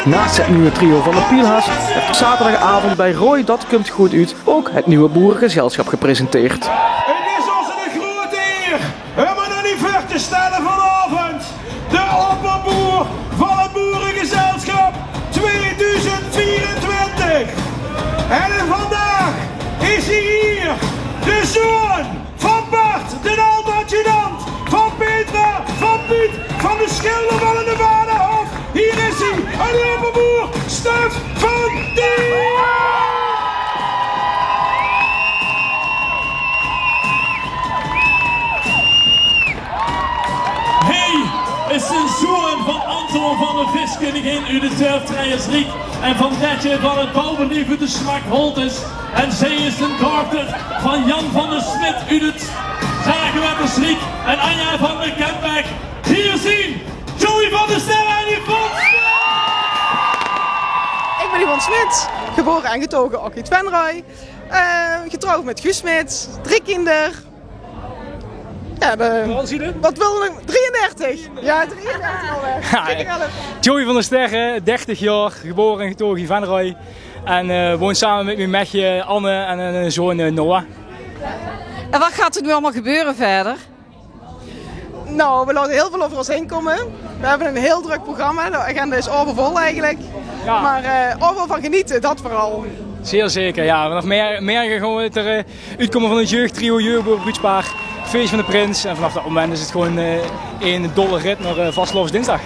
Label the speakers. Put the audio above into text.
Speaker 1: Naast het nieuwe trio van de Pielhaas werd zaterdagavond bij Roy Dat Komt Goed Uit ook het nieuwe boerengezelschap gepresenteerd.
Speaker 2: Het is ons een grote eer om aan die ver te stellen vanavond de opperboer van het boerengezelschap 2024. En vandaag is hij hier, de zoon van Bart, de oud-adjudant, van Petra, van Piet, van de schilder van de Vaderhof. Hier is hij, een opperboer, Stef van Dien!
Speaker 3: Is de zoon van Anton van de Viskoningin uit de Turftreiersriek en van Retje van het bouwbedrijf uit de Smakholtes. En zij is een dochter van Jan van der Smit uit het Zagenwettersriek en Anja van der Kembeck. Hier zien Joey van der Sterren en Yvonne Smit!
Speaker 4: Ik ben Yvonne Smit, geboren en getogen ook uit Venray. Getrouwd met Guus Smit, 3 kinderen. Ja, wat wil je nog? 33! Ja, 33 alweer.
Speaker 5: Joey van der Sterren, 30 jaar, geboren en getogen in Venray. En woont samen met mijn mechje Anne en een zoon Noah.
Speaker 6: En wat gaat er nu allemaal gebeuren verder?
Speaker 4: Nou, we laten heel veel over ons heen komen. We hebben een heel druk programma, de agenda is overvol eigenlijk. Ja. Maar overal van genieten, dat vooral.
Speaker 5: Zeer zeker, ja. Nog meer gaan we er uitkomen van het jeugdtrio Jeugdboer Bruudspaar. Feest van de Prins en vanaf dat moment is het gewoon één dolle rit naar Vastlovensdinsdag.